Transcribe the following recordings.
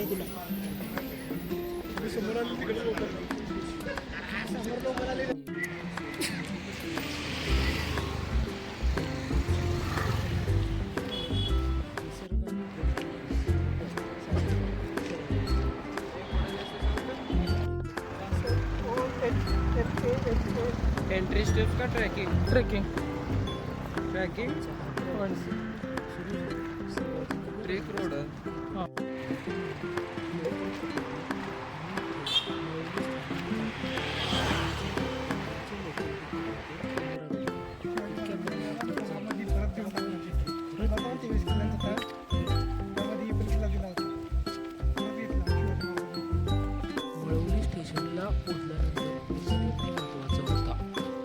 नाही तुला समोर आलं तिकडे लोक समोर लोक आले एंट्री स्टेप का tracking trekking tracking trek road हां वळवली स्टेशनला पोहोचल्यानंतर पुढचा निर्णय महत्त्वाचा होता.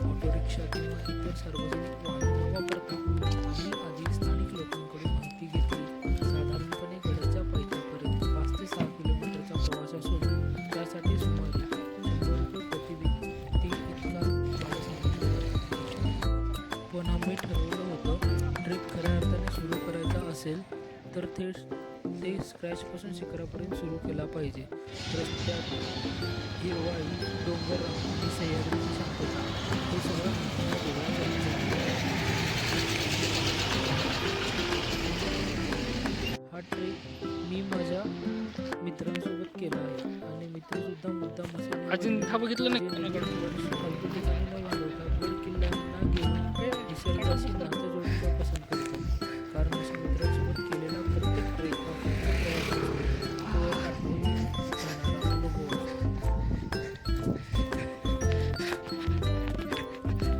ऑटो रिक्षा किंवा इतर सार्वजनिक वाहन न वापरता आम्ही आधी स्थानिक लोकांकडून माहिती घेतली. साधारणपणे गडाच्या पायथ्यापर्यंत 5 ते 6 किलोमीटरचा प्रवास असून त्यासाठी सुमारे 100 रुपये प्रति व्यक्ती इतका भाडं सांगितलं जातं. पण आम्ही ठरवलं होतं ट्रेक खऱ्या अर्थाने सुरू करायचा असेल तर ते स्क्रॅचपासून शिखरापर्यंत सुरू केला पाहिजे. रस्त्यात हिरवाई, डोंगर आणि सह्याद्रीची शांतता हे सगळं आम्हाला वेगळा करायचं. हा ट्रेक मी माझ्या मित्रांसोबत केला आहे आणि मित्रसुद्धा मुद्दाम असे अजून हा बघितलं नाही फालतू ठिकाणी न घालवता गड किल्ल्यांना घेऊन निसर्गाशी नातं जोडणं पसंत करतो. कारण अशा मित्रांसोबत केलेला प्रत्येक ट्रेक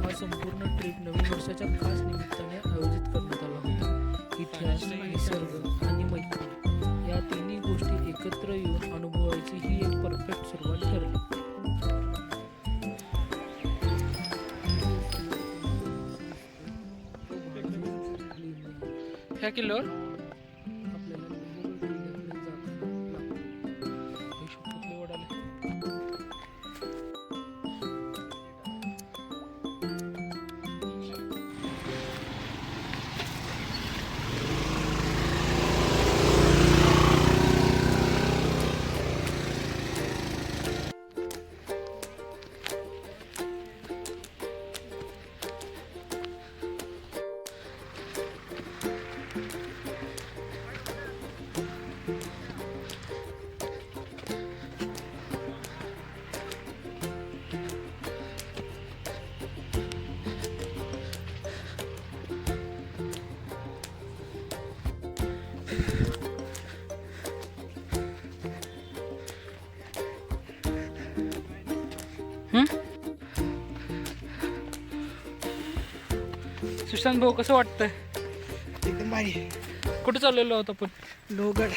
हा संपूर्ण ट्रेक नवीन वर्षाच्या खास निमित्ताने आयोजित करण्यात आला होता. इतिहास, निसर्ग आणि मैत्री या तिन्ही गोष्टी एकत्र येऊन अनुभवायची ही एक परफेक्ट सुरुवात ठरली. ह्या किल्ल्यावर आपल्याला मोगल किल्ल्याकडे जाताना कुठले वडाले सुशांत भाऊ कसं वाटतंय? एकदम भारी. कुठे चाललेलो आहोत आपण? लोहगड.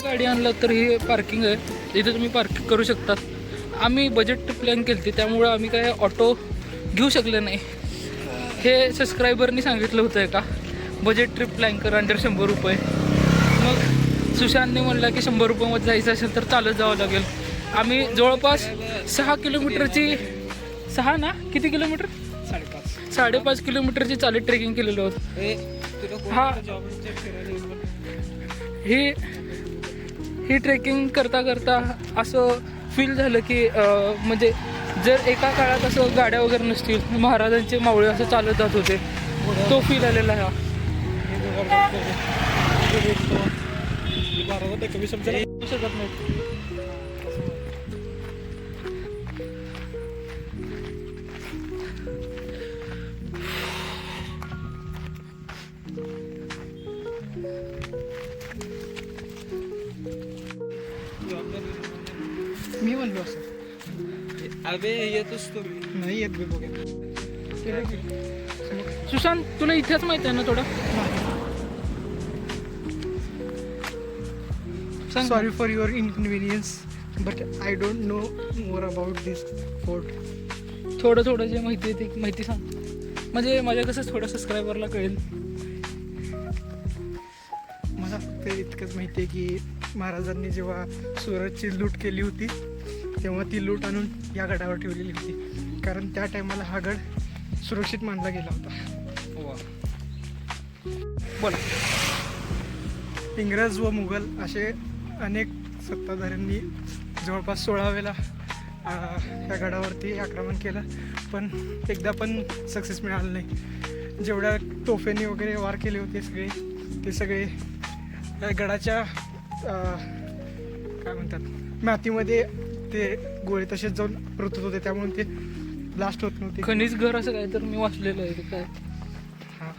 गाडी आणलं तर हे पार्किंग आहे, इथे तुम्ही पार्किंग करू शकतात. आम्ही बजेट प्लॅन केली होती त्यामुळं आम्ही काय ऑटो घेऊ शकले नाही. हे सबस्क्रायबरनी सांगितलं होतं का बजेट ट्रिप प्लॅन कर अंडर 100 रुपये. मग सुशांतने म्हणलं की 100 रुपयामध्ये जायचं असेल तर चालत जावं लागेल. आम्ही जवळपास 6 किलोमीटरची 6 ना किती किलोमीटर 5.5 किलोमीटरची चालत ट्रेकिंग केलेलं होतं. हा ही ट्रेकिंग करता करता असं फील झालं की म्हणजे जर एका काळात असं गाड्या वगैरे नसतील, महाराजांचे मावळे असं चालत जात होते, तो फील आलेला हा. शकत नाही. मी म्हणलो असं अबे येतोच तो नाही येत बे बघा. सुशांत तुला इतिहास माहिती आहे ना थोडा? सांग. Sorry for your inconvenience but I don't know more about this fort. थोडं जे माहिती आहे ते माहिती सांग, म्हणजे माझ्या कसं थोडं सबस्क्रायबरला कळेल. मला फक्त इतकंच माहिती आहे की महाराजांनी जेव्हा सुरतची लूट केली होती तेव्हा ती लूट आणून या गडावर ठेवलेली होती, कारण त्या टायमाला हा गड सुरक्षित मानला गेला होता. वा, बोला. इंग्रज व मुघल असे अनेक सत्ताधाऱ्यांनी जवळपास 16 वेळा या गडावरती आक्रमण केलं, पण एकदा पण सक्सेस मिळालं नाही. जेवढ्या तोफेनी वगैरे वार केले होते ते सगळे या गडाच्या काय म्हणतात मातीमध्ये ते गोळे तसेच जाऊन रुतत होते, त्यामुळे ते ब्लास्ट होत नव्हते. खनिज घर असं काय तर मी वाचलेलं आहे. ते काय हां,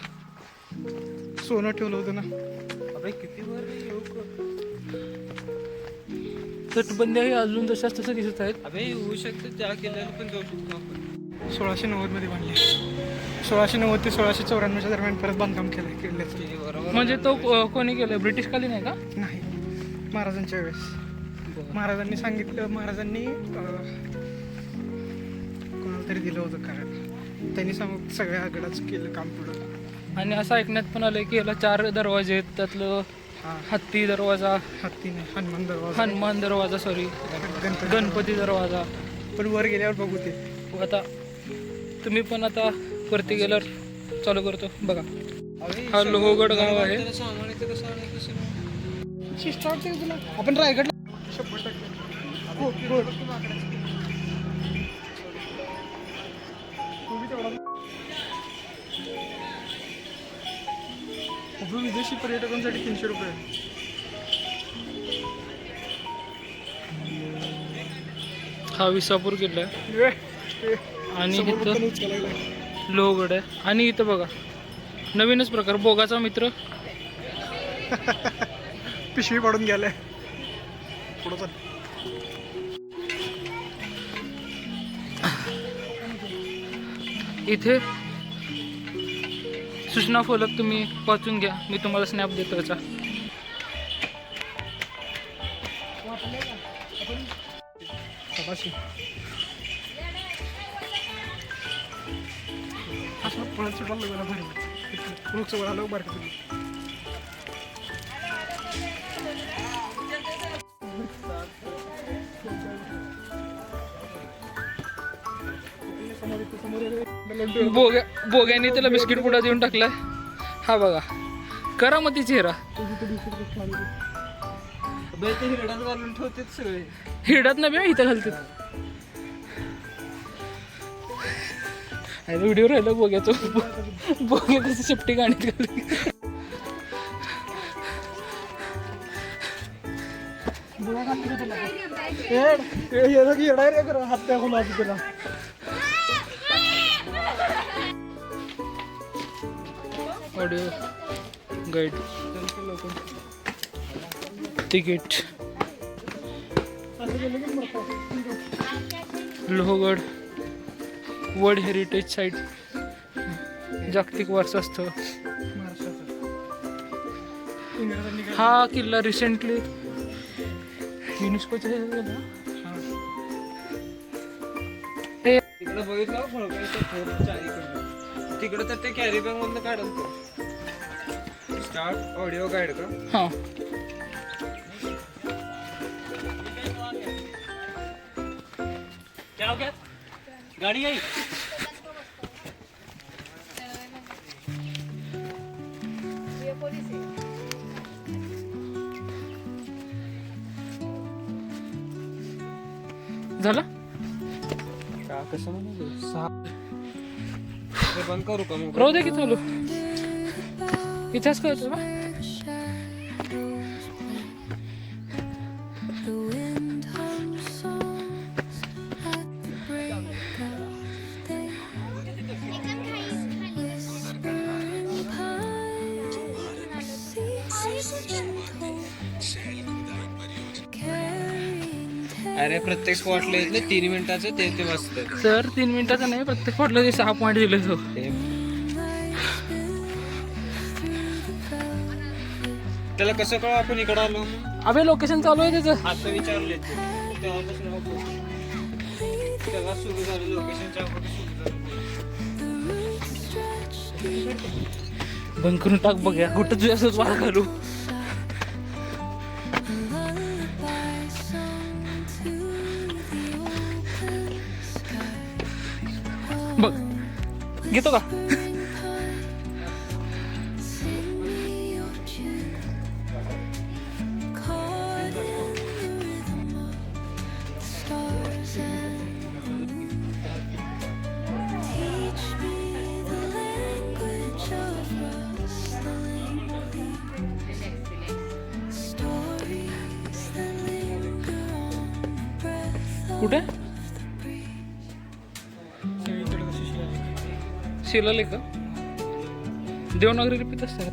सोनं ठेवलं होतं ना. अबे किती वर तटबंदी आहे अजून तशाच तसं दिसत आहेत. अबे होऊ शकतं त्या किल्ल्याला पण जाऊ शकतो आपण. 1690 मध्ये बांधले. 1690 ते 1694 दरम्यान परत बांधकाम केलं किल्ल्याचं. बरोबर. म्हणजे तो कोणी केलं, ब्रिटिशकालीन आहे का? नाही, महाराजांच्या वेळेस महाराजांनी सांगितलं, महाराजांनी कोणाला तरी दिलं होतं कारण त्यांनी सगळ्या गडाचं केलं काम पुढं. आणि असं ऐकण्यात पण आलं की याला 4 दरवाजे आहेत, त्यातलं हां, हत्ती दरवाजा, हत्ती नाही, हनुमान दरवाजा, हनुमान दरवाजा, सॉरी गणपती दरवाजा. पण वर गेल्यावर बघू ते. आता तुम्ही पण आता वरती गेल्यावर चालू करतो बघा. हा लोहगड गाव आहे. शिष्ट वाटते का तुला? आपण रायगडला 100%. हो, हो. विदेशी पर्यटकांसाठी 300 रुपये. हा विसापूर किल्ला आहे आणि इथं लोहगड आहे. आणि इथं बघा नवीनच प्रकार, बोगाचा मित्र. पिशवी पाडून गेलाय पुढं चल. इथे सूचना फलक तुम्ही वाचून घ्या, मी तुम्हाला स्नॅप देतो याचा. असं पळत सुटायला लागला भारी. वृक्ष वळालं बारकं तुम्ही. बोग्याने त्याला बिस्किट पुडा देऊन टाकलाय. हा बघा करामती चेहरा. हिरड्यात घालून ठेवते सगळे. हिरड्यात नाही इथं घालते. व्हिडिओ राहिला बोग्याचं. बोग्या कसं शेपटी गाणीत घालते. हात त्या खोला तुला. Audio guide, ticket, Lohagad world heritage site, जागतिक वारसा स्थळ. हा किल्ला रिसेंटली युनेस्कोच्या तिकडे बघितलं तिकडे तर ते कॅरी बॅग मधलं काढल तो. स्टार्ट ऑडिओ गाईड का? हां क्या हो गया? गाड़ी आई. झालं. का कसं म्हणू 6 बंद करू का मग? राहू दे की चालू. इतिहास काय होतं बा? अरे प्रत्येक स्पॉटला इथले 3 मिनिटाचं ते वाचतं. सर 3 मिनिटाचं नाही, प्रत्येक फॉटला ते 6 पॉईंट दिले तो. त्याला कसं कळ आपण इकडं आलो मग? अबे लोकेशन चालू आहे त्याचं. आता विचारले तेव्हापासून तेव्हा सुरू झालं लोकेशनच्या बंद करून टाक बघ या कुठं तुझ्या असंच वारा घालू. बघ घेतो का? कुठे सगळीकडे कशी शिवाय शिलाले का? देवनागरी लिपीत असते का?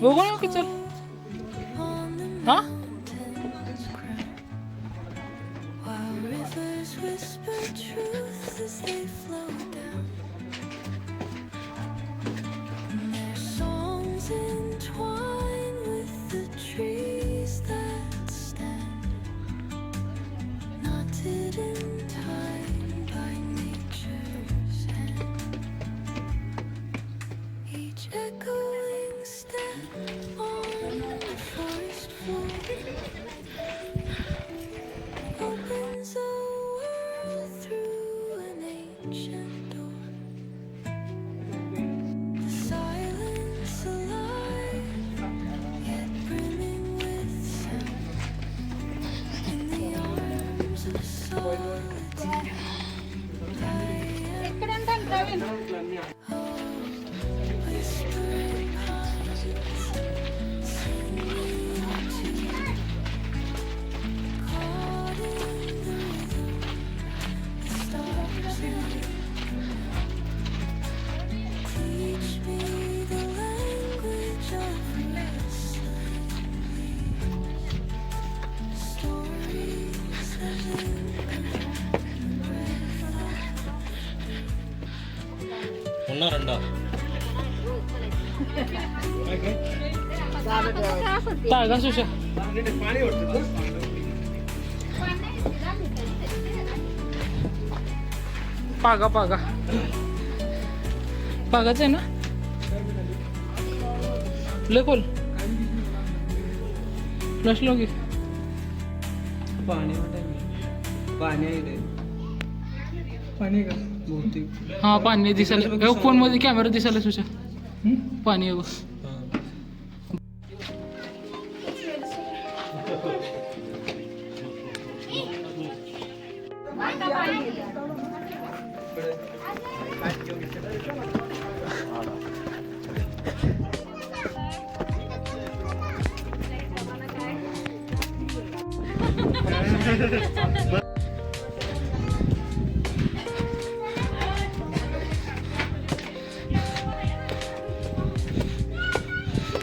बघू ना की चल. हा तागा सुशा पागा पागा पागाच आहे ना लय खोल फ्लश लोगी पाणी आहे पाणी का बहुतेक. हा पाणी दिसायला फोन मध्ये कॅमेरा दिसायला सुशा पाणी आहे बघ.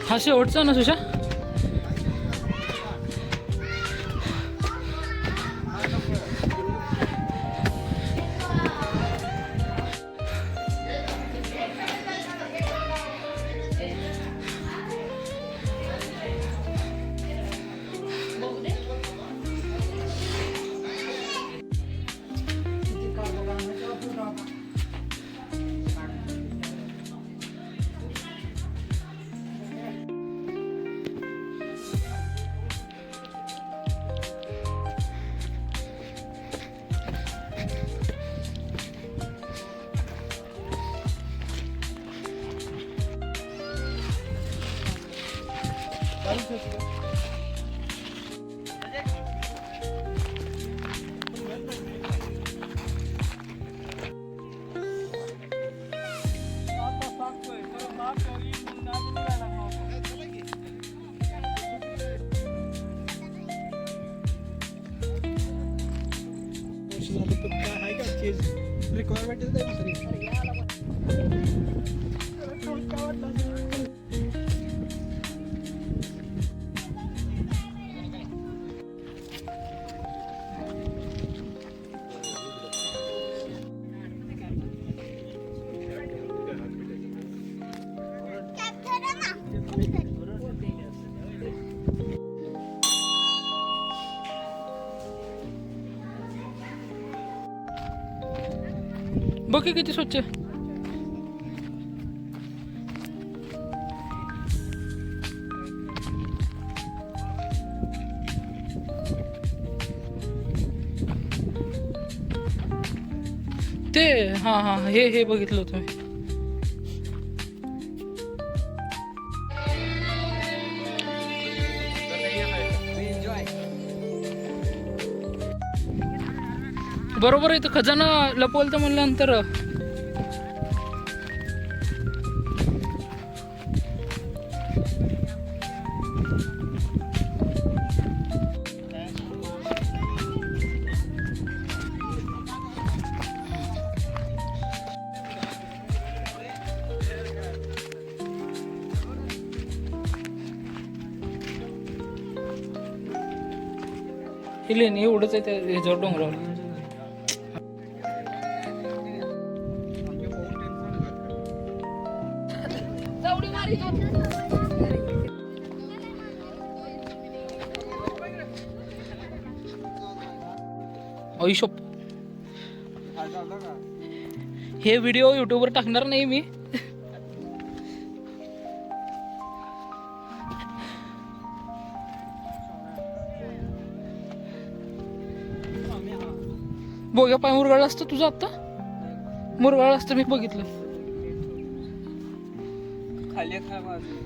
हा शेवटचा ना सुशा. रिक्वायरमेंट बघ की किती स्वच्छ आहे. ते हा हे बघितलं होतं मी. बरोबर आहे. तर खजाना लपवलं तर म्हणल्यानंतर हे लेणी एवढंच आहे त्या ह्याच्यावर डोंगरावर. आयुष्यप हे व्हिडिओ युट्यूबवर टाकणार नाही मी. बोग्या पाय मुरगाळला असतं तुझं आता. मुरगाळला असतं मी बघितलं. खाली खा बाजू.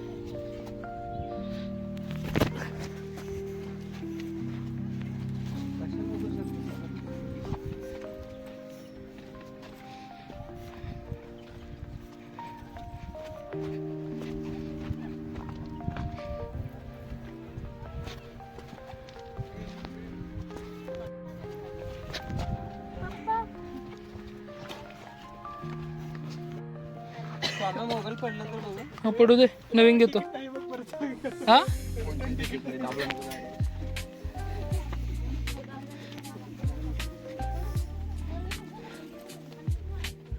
मोबाईल पडलं तर बघू. हा पडू दे, नवीन घेतो. हा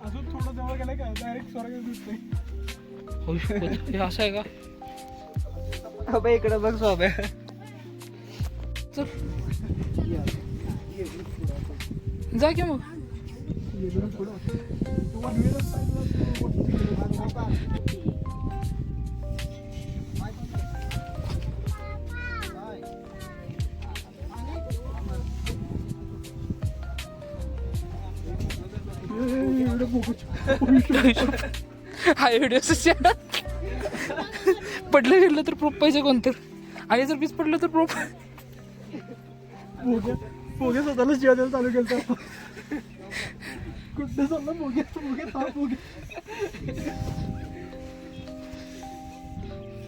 अजून थोडं जवळ गेलं का डायरेक्ट स्वर्ग दिसतोय. हे असं आहे का? अबे इकडे बघ सोब्या. चल जा की मग. हा व्हिडिओ पडलं गेलं तर प्रूफ पाहिजे कोणतं. आणि जर पीस पडलं तर प्रूफ. पोगे स्वतःला शिवाय द्यायला चालू केलं. कुठं चाललं पोगे.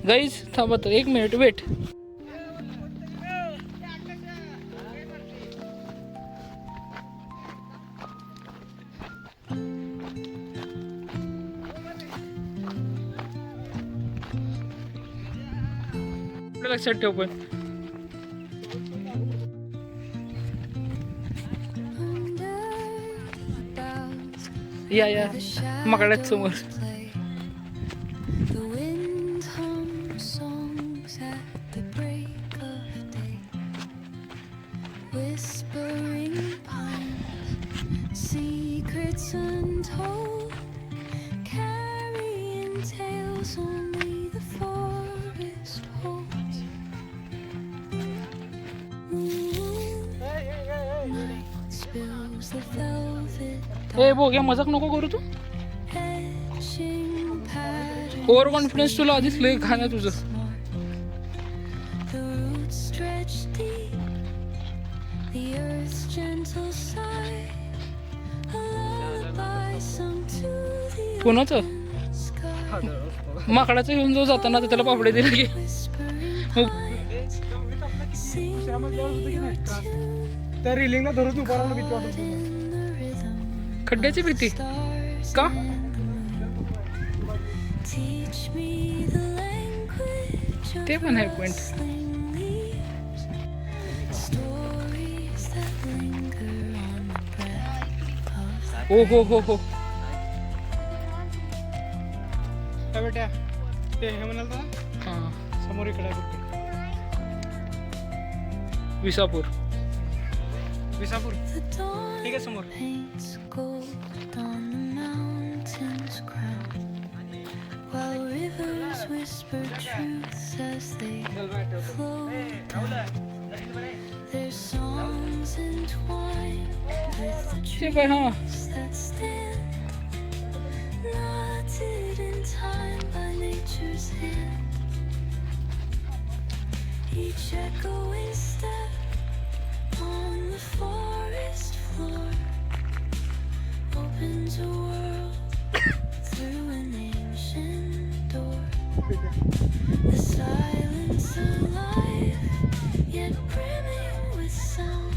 गाईज थांबा तर 1 मिनिट वेट. लक्षात ठेव पण. या मकड्यात समोर. ए बोग्या मजाक नको करू तू. ओव्हर कॉन्फिडन्स तुला आधीच लय घाण आहे तुझं. कोणाचं माकडाचं घेऊन जाऊ जाताना तर त्याला पापडे दिले की. त्या रिलिंगला धरून उभा राहून भीती वाटत होती. खड्ड्याची भीती का? ते पण आहे पॉइंट. ओ हो काय बेट्या ते हे म्हणाल ना हां समोर इकडे विसापूर. विसापूर The dawn ठीक आहे समोर. paints gold on the mountain's crown, while rivers whisper truths as they flow down. Their songs entwined with the ठीक आहे हां trees that stand, knotted in time by nature's hand. Each echoing step on the forest floor opens a world through an ancient door. The silence alive, yet brimming with sound.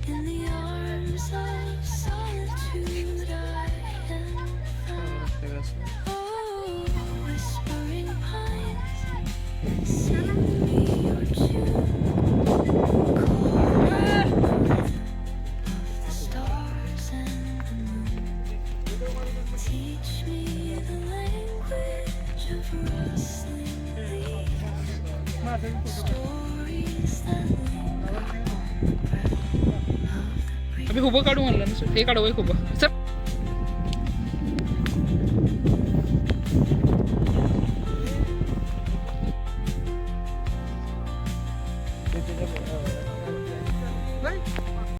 In the arms of solitude I am found. Oh, whispering pines, sing me your tune. The stars and the moon, teach me the language of rustling leaves, stories that linger, breath of the breeze. आम्ही उभं काढू म्हणलं ना हे काढू एक उभं चल